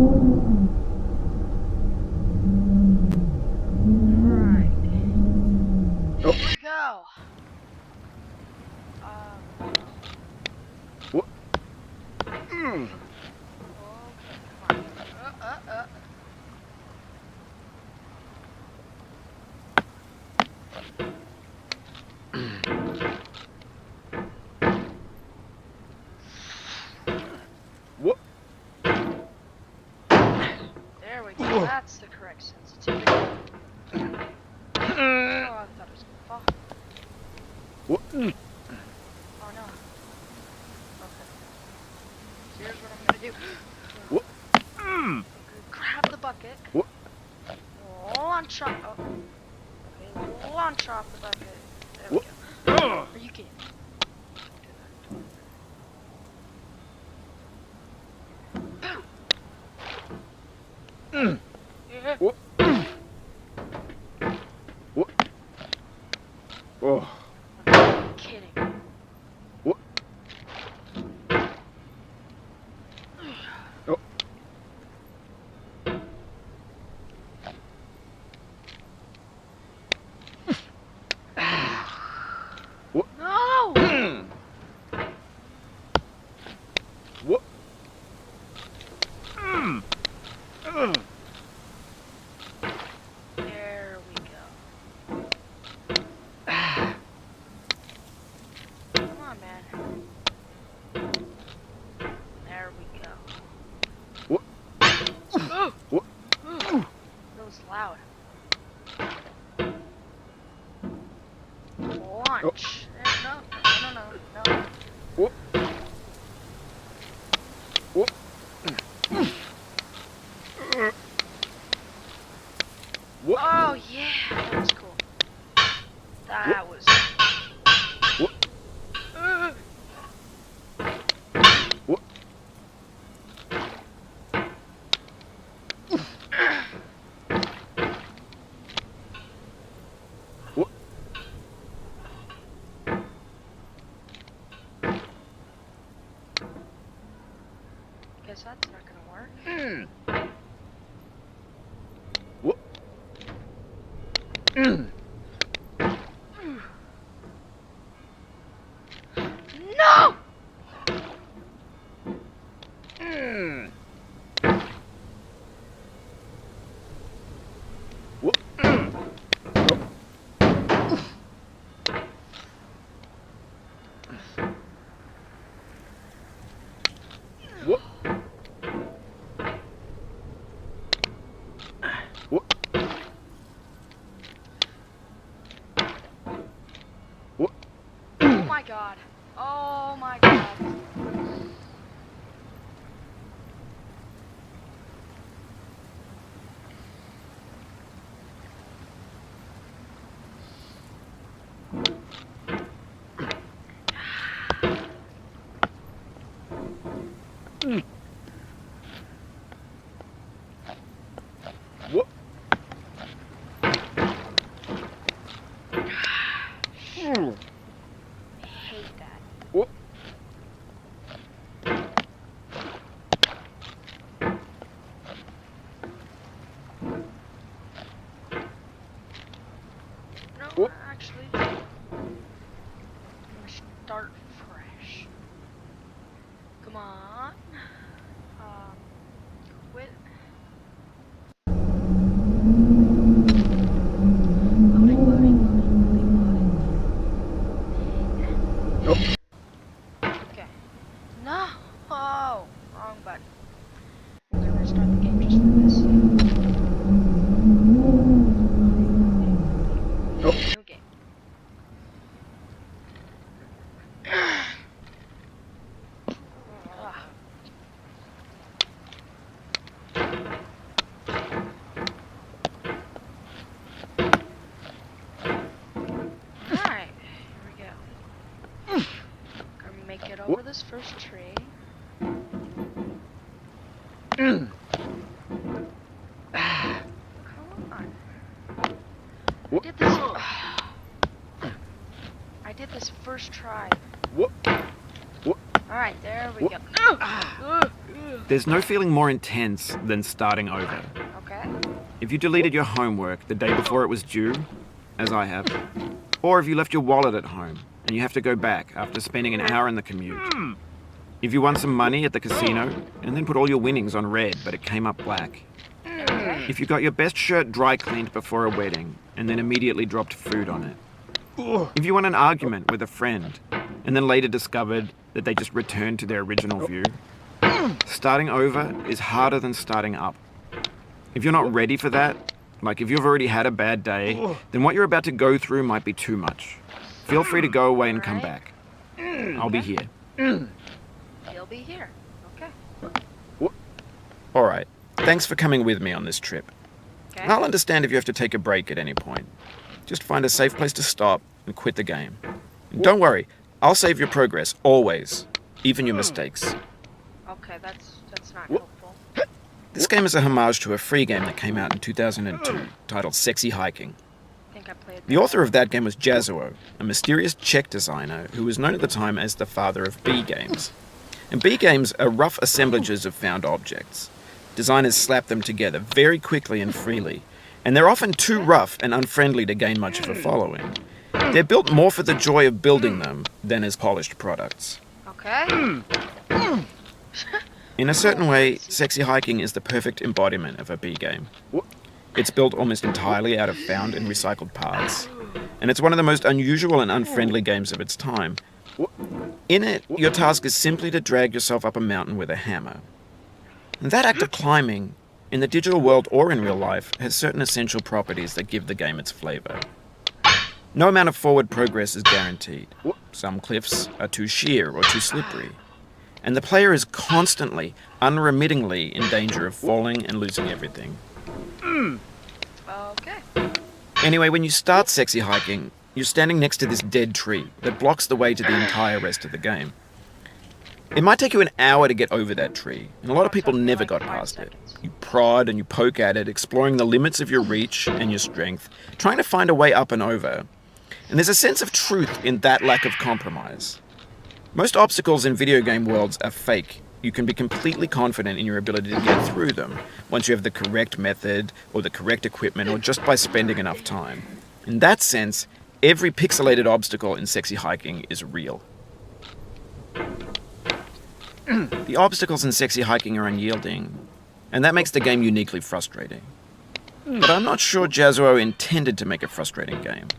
Alright. Oh. Here we go. What? Mm. Okay, come on. What? There we go. That's the correct sensitivity. Oh, I thought it was gonna fall. What? Oh no. Okay. Here's what I'm gonna do. What? I'm gonna grab the bucket. What? Launch off. Oh. Okay, launch off the bucket. There we What? go. Are you kidding? Boom. Mm. Yeah. What? What? Oh. I'm kidding. What? Oh. What? No! Mm. What? Mm. There we go. Come on, man. There we go. What? Ooh! What? Ooh! That was loud. Launch. No. What? What? What? Oh, yeah. That was cool. That was... What? What? What? Guess that's not gonna work. Mm. What? Mm. No! Mm. What? Mm. What? What? What? Oh my god. Oh my god. Mm. What? Mm. Hate that. What? No, What? actually, I'm gonna start fresh. Come on. Quit. Loading. Oh. Okay. No! Oh, wrong button. I'm gonna restart the game just for this. Oh. New game. Ah. Alright, here we go. Gonna make it over What? this first tree. Mm. Come on. What? I did this first try. What? What? Alright, there we What? go. There's no feeling more intense than starting over. Okay. If you deleted your homework the day before it was due, as I have, or if you left your wallet at home and you have to go back after spending an hour in the commute. If you won some money at the casino and then put all your winnings on red but it came up black. Okay. If you got your best shirt dry cleaned before a wedding and then immediately dropped food on it. If you won an argument with a friend and then later discovered that they just returned to their original view. Starting over is harder than starting up. If you're not ready for that, like if you've already had a bad day, then what you're about to go through might be too much. Feel free to go away and come back. I'll be here. He'll be here. Okay. Alright, thanks for coming with me on this trip. Okay. I'll understand if you have to take a break at any point. Just find a safe place to stop and quit the game. And don't worry, I'll save your progress, always. Even your mistakes. Okay, that's not helpful. This game is a homage to a free game that came out in 2002, titled Sexy Hiking. I think I played The author of that game was Jazuo, a mysterious Czech designer who was known at the time as the father of B games. And B games are rough assemblages of found objects. Designers slap them together very quickly and freely, and they're often too rough and unfriendly to gain much of a following. They're built more for the joy of building them than as polished products. Okay. In a certain way, Sexy Hiking is the perfect embodiment of a B game. It's built almost entirely out of found and recycled parts, and it's one of the most unusual and unfriendly games of its time. In it, your task is simply to drag yourself up a mountain with a hammer. And that act of climbing, in the digital world or in real life, has certain essential properties that give the game its flavor. No amount of forward progress is guaranteed. Some cliffs are too sheer or too slippery. And the player is constantly, unremittingly in danger of falling and losing everything. Okay. Anyway, when you start Sexy Hiking, you're standing next to this dead tree that blocks the way to the entire rest of the game. It might take you an hour to get over that tree, and a lot of people never got past it. You prod and you poke at it, exploring the limits of your reach and your strength, trying to find a way up and over. And there's a sense of truth in that lack of compromise. Most obstacles in video game worlds are fake. You can be completely confident in your ability to get through them once you have the correct method or the correct equipment or just by spending enough time. In that sense, every pixelated obstacle in Sexy Hiking is real. The obstacles in Sexy Hiking are unyielding, and that makes the game uniquely frustrating. But I'm not sure Jazuo intended to make a frustrating game.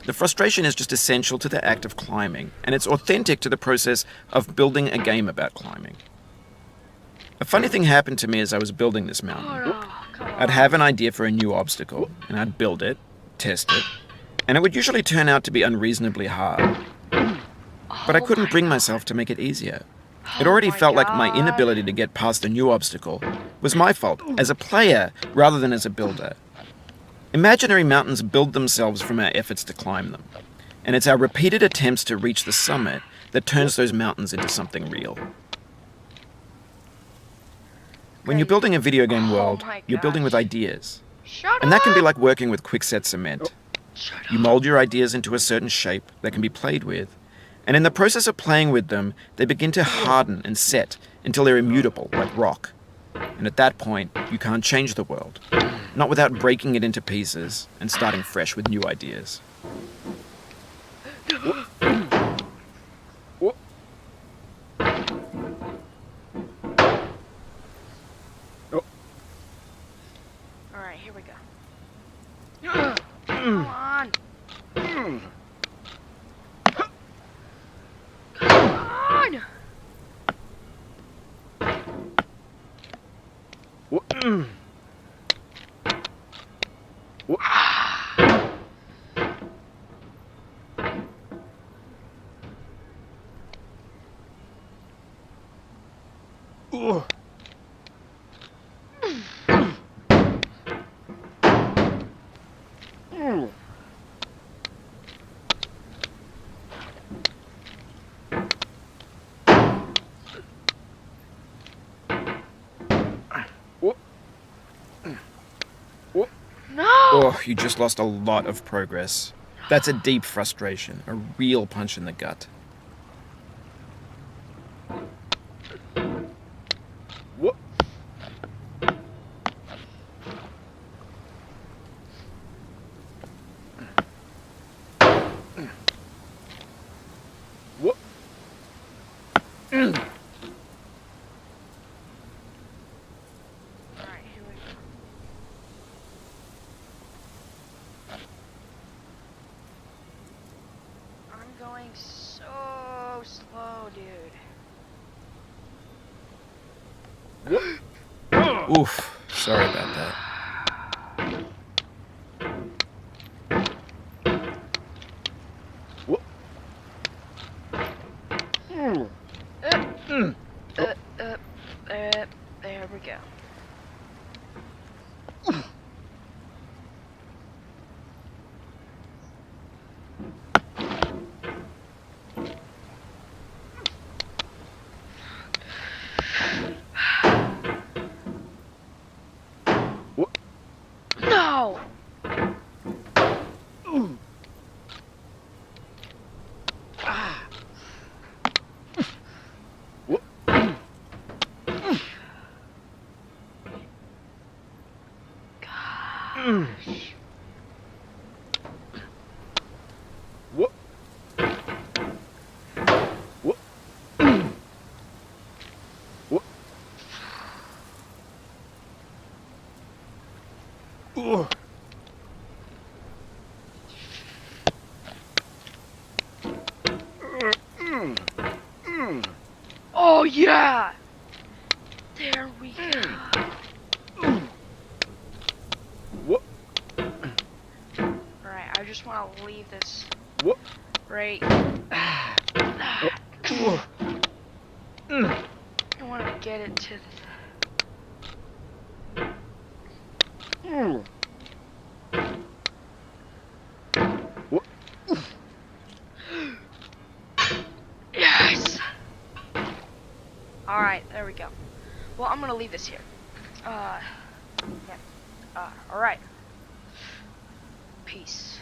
The frustration is just essential to the act of climbing, and it's authentic to the process of building a game about climbing. A funny thing happened to me as I was building this mountain. I'd have an idea for a new obstacle, and I'd build it, test it, and it would usually turn out to be unreasonably hard. But I couldn't bring myself to make it easier. It already felt like my inability to get past a new obstacle was my fault, as a player rather than as a builder. Imaginary mountains build themselves from our efforts to climb them, and it's our repeated attempts to reach the summit that turns those mountains into something real. When you're building a video game world, you're building with ideas. And that can be like working with quickset cement. You mold your ideas into a certain shape that can be played with, and in the process of playing with them, they begin to harden and set until they're immutable, like rock. And at that point, you can't change the world. Not without breaking it into pieces and starting fresh with new ideas. Alright, here we go. Come on. Come on. No! Oh, you just lost a lot of progress. That's a deep frustration, a real punch in the gut. Oof. Sorry about that. There we go. No! Gosh. Oh yeah! There we go. Alright, I just want to leave this right. I want to get it to Yes! Alright, there we go. Well, I'm gonna leave this here. Yeah. Alright. Peace.